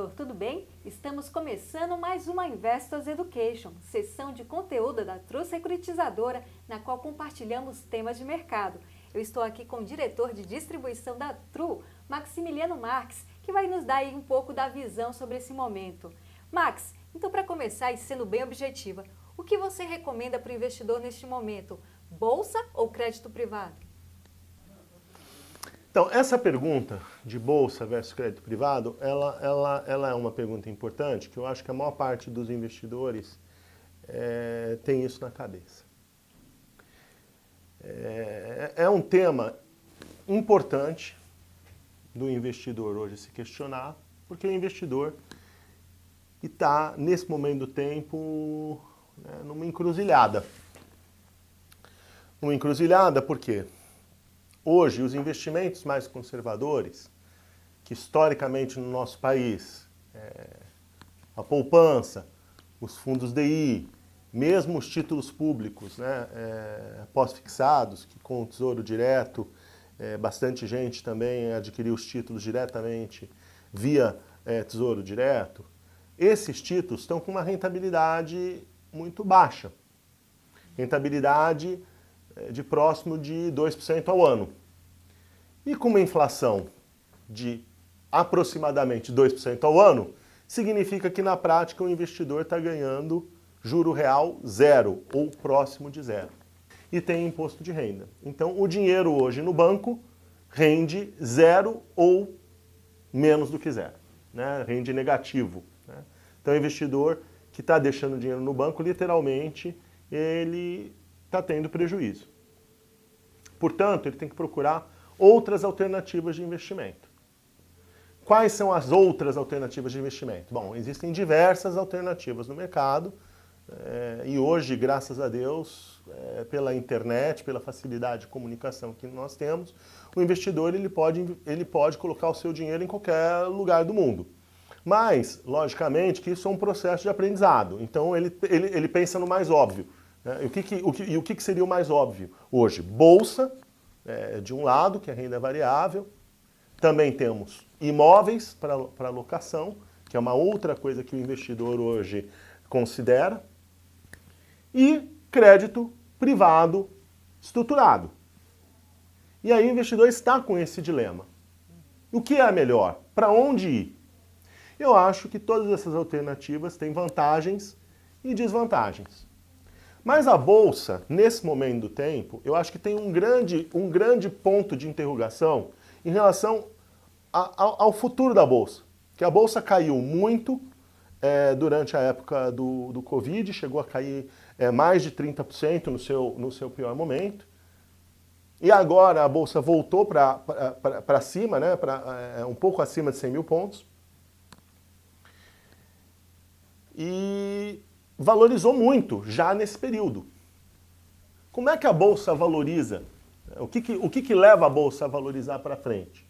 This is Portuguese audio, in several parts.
investidor, tudo bem? Estamos começando mais uma Investors Education, sessão de conteúdo da Tru Securitizadora, na qual compartilhamos temas de mercado. Eu estou aqui com o diretor de distribuição da Tru, Maximiliano Marques, que vai nos dar aí um pouco da visão sobre esse momento. Max, então para começar e sendo bem objetiva, o que você recomenda para o investidor neste momento? Bolsa ou crédito privado? Então, essa pergunta de bolsa versus crédito privado, ela é uma pergunta importante, que eu acho que a maior parte dos investidores tem isso na cabeça. É um tema importante do investidor hoje se questionar, porque o investidor está, nesse momento do tempo, numa encruzilhada. Uma encruzilhada por quê? Hoje, os investimentos mais conservadores, que historicamente no nosso país, a poupança, os fundos DI, mesmo os títulos públicos, pós-fixados, que com o Tesouro Direto, bastante gente também adquiriu os títulos diretamente via Tesouro Direto, esses títulos estão com uma rentabilidade muito baixa. Rentabilidade de próximo de 2% ao ano. E com uma inflação de aproximadamente 2% ao ano, significa que na prática o investidor está ganhando juro real zero ou próximo de zero. E tem imposto de renda. Então o dinheiro hoje no banco rende zero ou menos do que zero, rende negativo. Então o investidor que está deixando dinheiro no banco, literalmente, ele está tendo prejuízo. Portanto, ele tem que procurar outras alternativas de investimento. Quais são as outras alternativas de investimento? Bom, existem diversas alternativas no mercado e hoje, graças a Deus, pela internet, pela facilidade de comunicação que nós temos, o investidor ele pode colocar o seu dinheiro em qualquer lugar do mundo. Mas, logicamente, que isso é um processo de aprendizado. Então, ele pensa no mais óbvio. E o que seria o mais óbvio hoje? Bolsa, de um lado, que é renda variável. Também temos imóveis para locação, que é uma outra coisa que o investidor hoje considera. E crédito privado estruturado. E aí o investidor está com esse dilema. O que é melhor? Para onde ir? Eu acho que todas essas alternativas têm vantagens e desvantagens. Mas a Bolsa, nesse momento do tempo, eu acho que tem um grande ponto de interrogação em relação ao futuro da Bolsa. Que a Bolsa caiu muito durante a época do Covid, chegou a cair mais de 30% no seu pior momento. E agora a Bolsa voltou para cima, um pouco acima de 100 mil pontos. E valorizou muito já nesse período. Como é que a Bolsa valoriza? O que leva a Bolsa a valorizar para frente?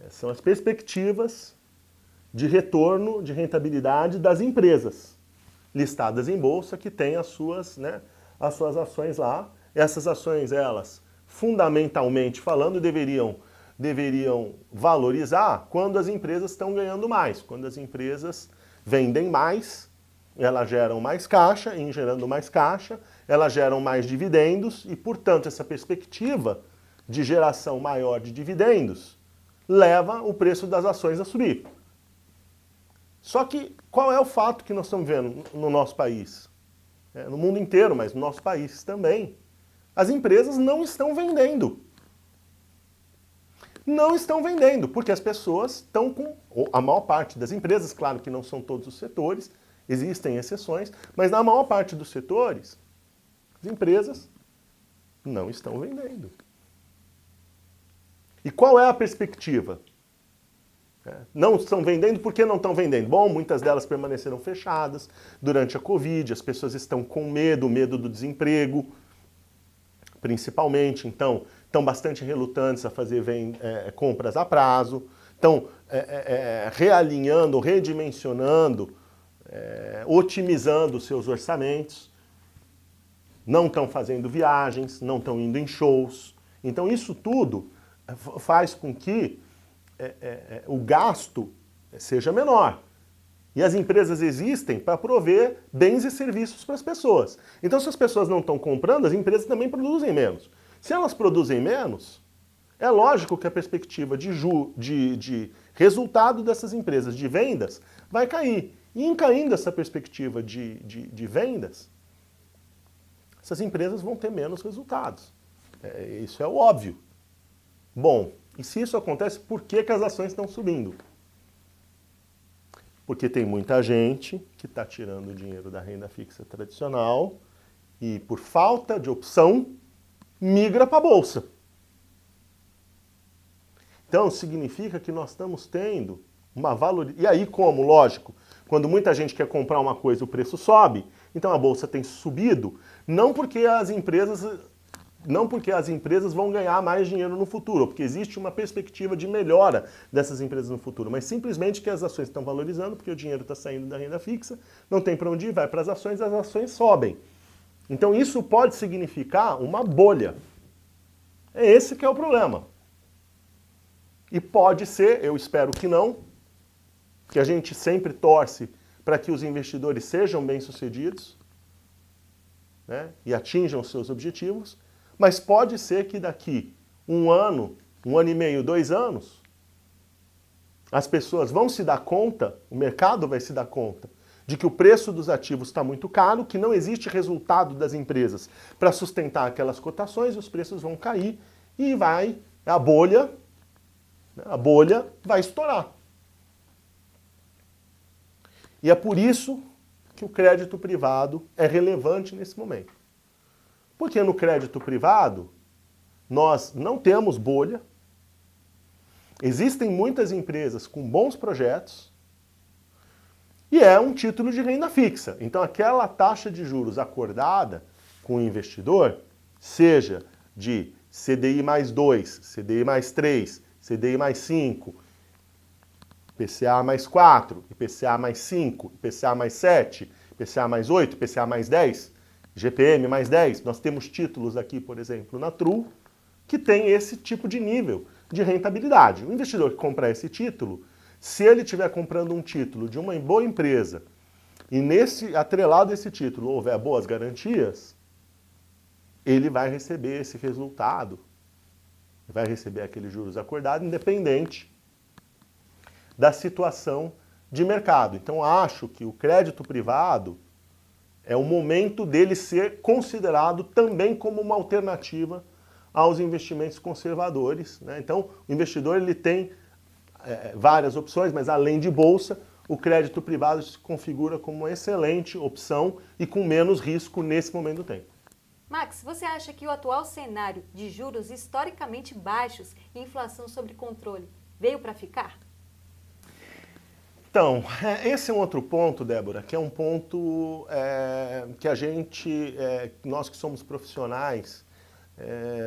São as perspectivas de retorno, de rentabilidade das empresas listadas em Bolsa que têm as suas ações lá. Essas ações, elas, fundamentalmente falando, deveriam valorizar quando as empresas estão ganhando mais, quando as empresas vendem mais, elas geram mais caixa, e em gerando mais caixa, elas geram mais dividendos e, portanto, essa perspectiva de geração maior de dividendos leva o preço das ações a subir. Só que qual é o fato que nós estamos vendo no nosso país? No mundo inteiro, mas no nosso país também. As empresas não estão vendendo. Não estão vendendo, porque as pessoas estão com... A maior parte das empresas, claro que não são todos os setores, existem exceções, mas na maior parte dos setores, as empresas não estão vendendo. E qual é a perspectiva? Não estão vendendo, por que não estão vendendo? Bom, muitas delas permaneceram fechadas durante a Covid, as pessoas estão com medo do desemprego, principalmente, então, estão bastante relutantes a fazer compras a prazo, estão realinhando, redimensionando, otimizando seus orçamentos, não estão fazendo viagens, não estão indo em shows. Então isso tudo faz com que o gasto seja menor. E as empresas existem para prover bens e serviços para as pessoas. Então, se as pessoas não estão comprando, as empresas também produzem menos. Se elas produzem menos, é lógico que a perspectiva de resultado dessas empresas, de vendas, vai cair. E em caindo essa perspectiva de vendas, essas empresas vão ter menos resultados. Isso é o óbvio. Bom, e se isso acontece, por que as ações estão subindo? Porque tem muita gente que está tirando o dinheiro da renda fixa tradicional e, por falta de opção, migra para a Bolsa. Então, significa que nós estamos tendo uma valorização. E aí, como? Lógico, quando muita gente quer comprar uma coisa, o preço sobe, então a Bolsa tem subido, não porque as empresas vão ganhar mais dinheiro no futuro, ou porque existe uma perspectiva de melhora dessas empresas no futuro, mas simplesmente que as ações estão valorizando, porque o dinheiro está saindo da renda fixa, não tem para onde ir, vai para as ações sobem. Então isso pode significar uma bolha. É esse que é o problema. E pode ser, eu espero que não, que a gente sempre torce para que os investidores sejam bem-sucedidos, né, e atinjam os seus objetivos, mas pode ser que daqui um ano e meio, 2 anos, as pessoas vão se dar conta, o mercado vai se dar conta, de que o preço dos ativos está muito caro, que não existe resultado das empresas para sustentar aquelas cotações, os preços vão cair e a bolha vai estourar. E é por isso que o crédito privado é relevante nesse momento. Porque no crédito privado, nós não temos bolha, existem muitas empresas com bons projetos e é um título de renda fixa. Então aquela taxa de juros acordada com o investidor, seja de CDI mais 2, CDI mais 3, CDI mais 5, IPCA mais 4, IPCA mais 5, IPCA mais 7, IPCA mais 8, IPCA mais 10, GPM mais 10, nós temos títulos aqui, por exemplo, na Tru, que tem esse tipo de nível de rentabilidade. O investidor que comprar esse título, se ele estiver comprando um título de uma boa empresa e atrelado a esse título houver boas garantias, ele vai receber esse resultado, vai receber aqueles juros acordados, independente da situação de mercado. Então, acho que o crédito privado é o momento dele ser considerado também como uma alternativa aos investimentos conservadores, né? Então, o investidor ele tem várias opções, mas além de bolsa, o crédito privado se configura como uma excelente opção e com menos risco nesse momento do tempo. Max, você acha que o atual cenário de juros historicamente baixos e inflação sob controle veio para ficar? Então, esse é um outro ponto, Débora, que é um ponto que nós que somos profissionais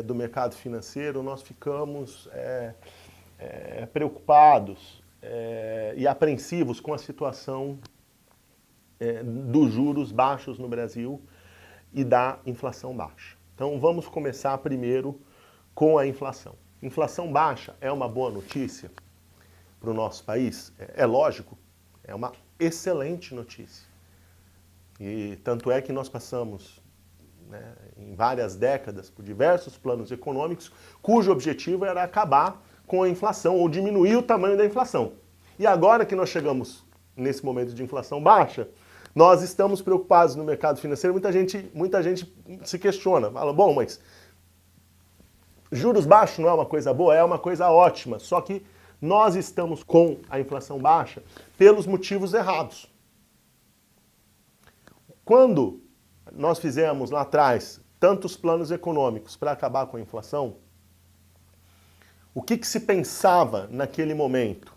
do mercado financeiro, nós ficamos preocupados e apreensivos com a situação dos juros baixos no Brasil e da inflação baixa. Então, vamos começar primeiro com a inflação. Inflação baixa é uma boa notícia para o nosso país? É lógico, é uma excelente notícia. E tanto é que nós passamos, né, em várias décadas por diversos planos econômicos cujo objetivo era acabar com a inflação ou diminuir o tamanho da inflação. E agora que nós chegamos nesse momento de inflação baixa, nós estamos preocupados no mercado financeiro. Muita gente se questiona, fala, bom, mas juros baixos não é uma coisa boa? É uma coisa ótima, só que nós estamos com a inflação baixa pelos motivos errados. Quando nós fizemos lá atrás tantos planos econômicos para acabar com a inflação, o que se pensava naquele momento?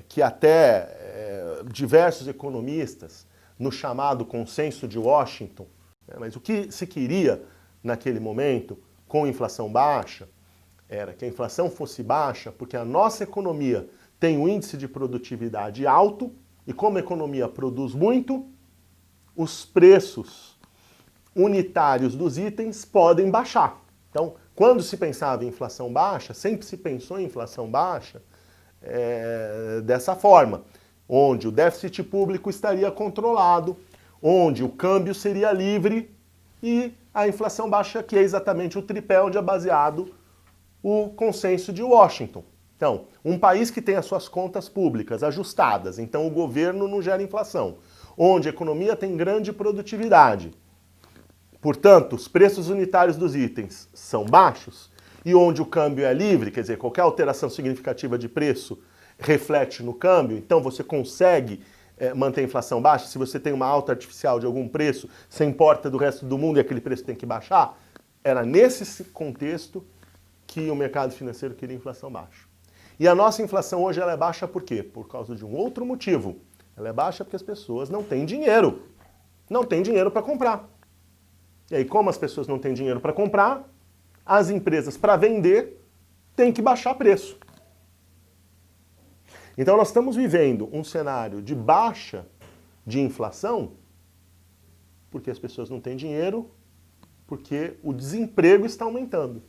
Que até diversos economistas, no chamado consenso de Washington, mas o que se queria naquele momento com inflação baixa era que a inflação fosse baixa porque a nossa economia tem um índice de produtividade alto e como a economia produz muito, os preços unitários dos itens podem baixar. Então, quando se pensava em inflação baixa, sempre se pensou em inflação baixa dessa forma, onde o déficit público estaria controlado, onde o câmbio seria livre e a inflação baixa, que é exatamente o tripé onde é baseado o consenso de Washington. Então, um país que tem as suas contas públicas ajustadas, então o governo não gera inflação, onde a economia tem grande produtividade, portanto, os preços unitários dos itens são baixos, e onde o câmbio é livre, quer dizer, qualquer alteração significativa de preço reflete no câmbio, então você consegue manter a inflação baixa. Se você tem uma alta artificial de algum preço, você importa do resto do mundo e aquele preço tem que baixar. Era nesse contexto que o mercado financeiro queria inflação baixa. E a nossa inflação hoje ela é baixa por quê? Por causa de um outro motivo. Ela é baixa porque as pessoas não têm dinheiro. Não têm dinheiro para comprar. E aí, como as pessoas não têm dinheiro para comprar, as empresas, para vender, têm que baixar preço. Então nós estamos vivendo um cenário de baixa de inflação porque as pessoas não têm dinheiro, porque o desemprego está aumentando.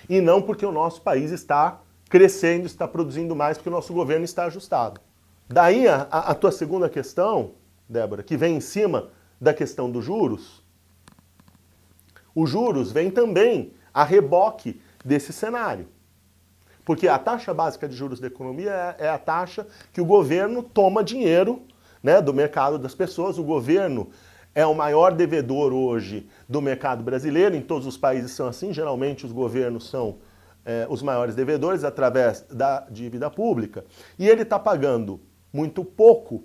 E não porque o nosso país está crescendo, está produzindo mais, porque o nosso governo está ajustado. Daí a tua segunda questão, Débora, que vem em cima da questão dos juros, os juros vêm também a reboque desse cenário. Porque a taxa básica de juros da economia é a taxa que o governo toma dinheiro, né, do mercado das pessoas. O governo é o maior devedor hoje do mercado brasileiro, em todos os países são assim, geralmente os governos são os maiores devedores através da dívida pública, e ele está pagando muito pouco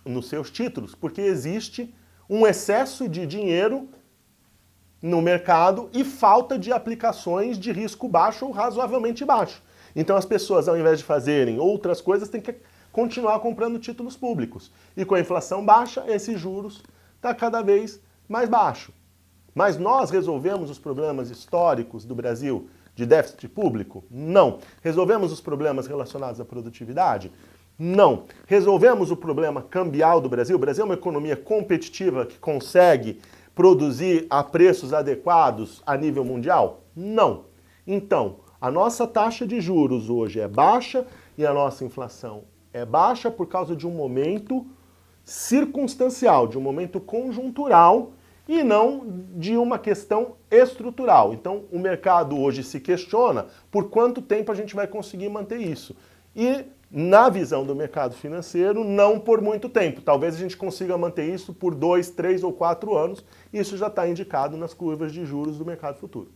nos seus títulos, porque existe um excesso de dinheiro no mercado e falta de aplicações de risco baixo ou razoavelmente baixo. Então as pessoas, ao invés de fazerem outras coisas, têm que continuar comprando títulos públicos. E com a inflação baixa, esses juros está cada vez mais baixo. Mas nós resolvemos os problemas históricos do Brasil de déficit público? Não. Resolvemos os problemas relacionados à produtividade? Não. Resolvemos o problema cambial do Brasil? O Brasil é uma economia competitiva que consegue produzir a preços adequados a nível mundial? Não. Então, a nossa taxa de juros hoje é baixa e a nossa inflação é baixa por causa de um momento circunstancial, de um momento conjuntural e não de uma questão estrutural. Então, o mercado hoje se questiona por quanto tempo a gente vai conseguir manter isso. E, na visão do mercado financeiro, não por muito tempo. Talvez a gente consiga manter isso por 2, 3 ou 4 anos. Isso já está indicado nas curvas de juros do mercado futuro.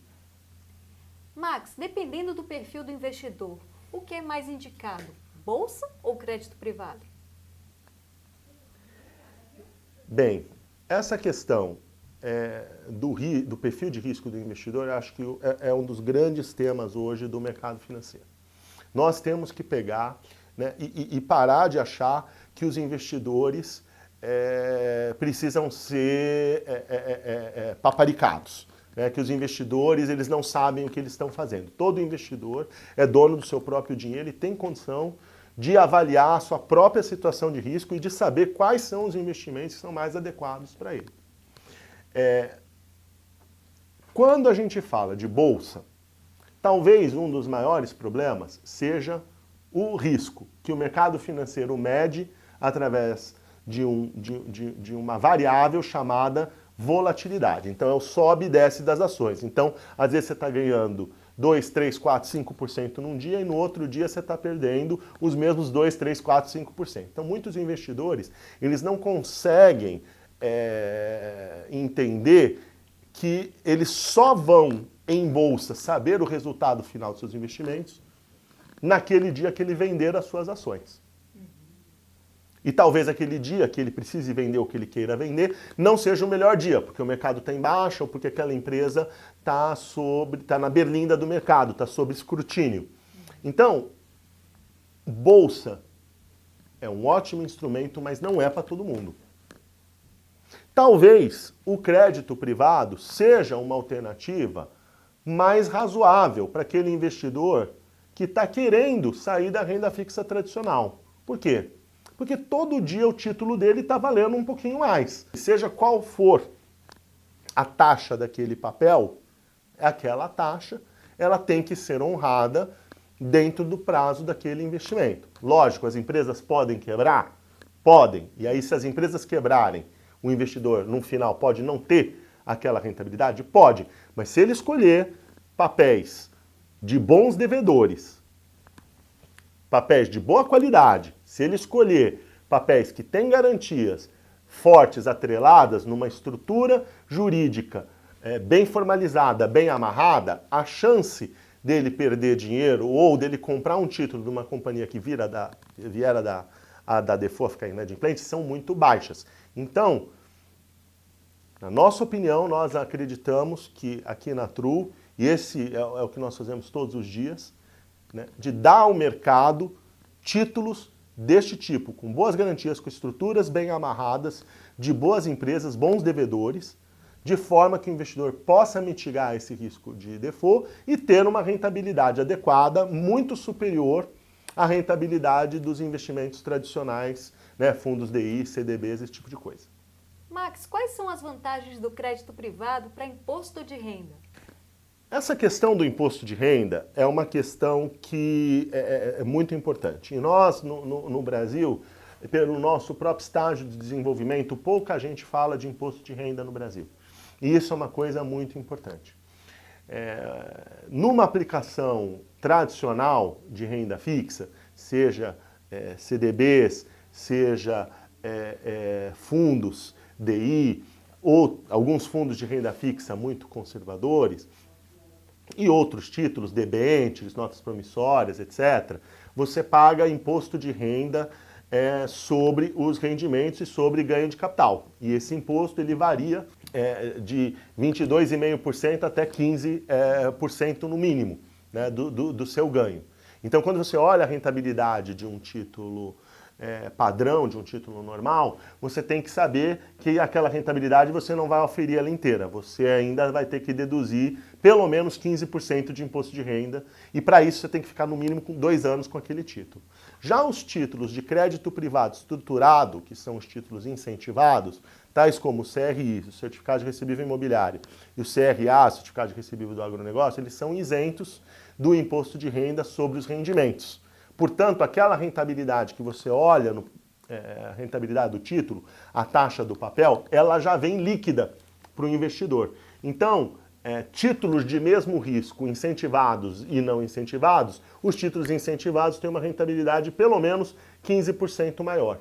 Max, dependendo do perfil do investidor, o que é mais indicado? Bolsa ou crédito privado? Bem, essa questão do perfil de risco do investidor, eu acho que é um dos grandes temas hoje do mercado financeiro. Nós temos que pegar, né, e parar de achar que os investidores precisam ser paparicados. Né, que os investidores eles não sabem o que eles estão fazendo. Todo investidor é dono do seu próprio dinheiro e tem condição de avaliar a sua própria situação de risco e de saber quais são os investimentos que são mais adequados para ele. Quando a gente fala de bolsa, talvez um dos maiores problemas seja o risco que o mercado financeiro mede através de uma variável chamada volatilidade. Então é o sobe e desce das ações. Então, às vezes você está ganhando 2, 3, 4, 5% num dia e no outro dia você está perdendo os mesmos 2, 3, 4, 5%. Então muitos investidores, eles não conseguem entender que eles só vão em bolsa saber o resultado final dos seus investimentos naquele dia que ele vender as suas ações. E talvez aquele dia que ele precise vender ou que ele queira vender não seja o melhor dia, porque o mercado está em baixa ou porque aquela empresa está na berlinda do mercado, está sob escrutínio. Então, bolsa é um ótimo instrumento, mas não é para todo mundo. Talvez o crédito privado seja uma alternativa mais razoável para aquele investidor que está querendo sair da renda fixa tradicional. Por quê? Porque todo dia o título dele está valendo um pouquinho mais. Seja qual for a taxa daquele papel, aquela taxa ela tem que ser honrada dentro do prazo daquele investimento. Lógico, as empresas podem quebrar? Podem. E aí, se as empresas quebrarem, o investidor, no final, pode não ter aquela rentabilidade? Pode. Mas se ele escolher papéis de bons devedores, papéis de boa qualidade, se ele escolher papéis que têm garantias fortes, atreladas, numa estrutura jurídica bem formalizada, bem amarrada, a chance dele perder dinheiro ou dele comprar um título de uma companhia que viera da default, ficar inadimplente, são muito baixas. Então, na nossa opinião, nós acreditamos que aqui na Tru, e esse é o que nós fazemos todos os dias, né, de dar ao mercado títulos deste tipo, com boas garantias, com estruturas bem amarradas, de boas empresas, bons devedores, de forma que o investidor possa mitigar esse risco de default e ter uma rentabilidade adequada, muito superior à rentabilidade dos investimentos tradicionais, né, fundos DI, CDBs, esse tipo de coisa. Max, quais são as vantagens do crédito privado para imposto de renda? Essa questão do imposto de renda é uma questão que é muito importante. E nós, no Brasil, pelo nosso próprio estágio de desenvolvimento, pouca gente fala de imposto de renda no Brasil. E isso é uma coisa muito importante. Numa aplicação tradicional de renda fixa, seja CDBs, seja fundos DI, ou alguns fundos de renda fixa muito conservadores, e outros títulos, debêntures, notas promissórias, etc., você paga imposto de renda sobre os rendimentos e sobre ganho de capital. E esse imposto ele varia de 22,5% até 15% no mínimo, né, do seu ganho. Então, quando você olha a rentabilidade de um título padrão, de um título normal, você tem que saber que aquela rentabilidade você não vai oferir ela inteira. Você ainda vai ter que deduzir pelo menos 15% de imposto de renda e para isso você tem que ficar no mínimo com 2 anos com aquele título. Já os títulos de crédito privado estruturado, que são os títulos incentivados, tais como o CRI, o Certificado de Recebível Imobiliário, e o CRA, o Certificado de Recebível do Agronegócio, eles são isentos do imposto de renda sobre os rendimentos. Portanto, aquela rentabilidade que você olha, a rentabilidade do título, a taxa do papel, ela já vem líquida para o investidor. Então, títulos de mesmo risco, incentivados e não incentivados, os títulos incentivados têm uma rentabilidade pelo menos 15% maior.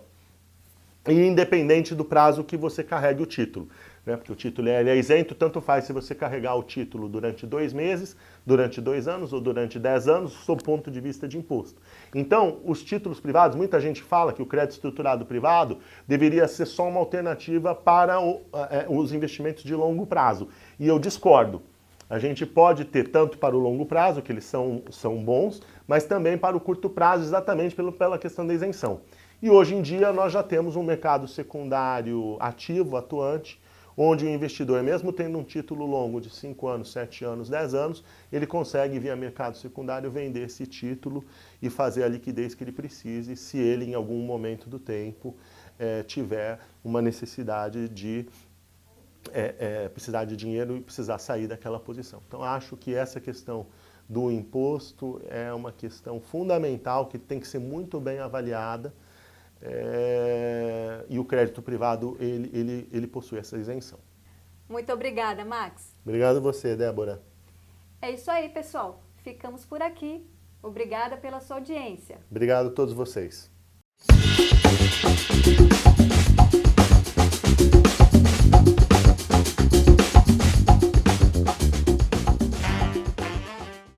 E independente do prazo que você carregue o título, né? Porque o título é isento, tanto faz se você carregar o título durante 2 meses, durante 2 anos ou durante 10 anos, sob ponto de vista de imposto. Então, os títulos privados, muita gente fala que o crédito estruturado privado deveria ser só uma alternativa para os investimentos de longo prazo. E eu discordo. A gente pode ter tanto para o longo prazo, que eles são bons, mas também para o curto prazo, exatamente pela questão da isenção. E hoje em dia nós já temos um mercado secundário ativo, atuante, onde o investidor, mesmo tendo um título longo de 5 anos, 7 anos, 10 anos, ele consegue, via mercado secundário, vender esse título e fazer a liquidez que ele precise, se ele, em algum momento do tempo, tiver uma necessidade de precisar de dinheiro e precisar sair daquela posição. Então, acho que essa questão do imposto é uma questão fundamental, que tem que ser muito bem avaliada, e o crédito privado, ele possui essa isenção. Muito obrigada, Max. Obrigado a você, Débora. É isso aí, pessoal. Ficamos por aqui. Obrigada pela sua audiência. Obrigado a todos vocês.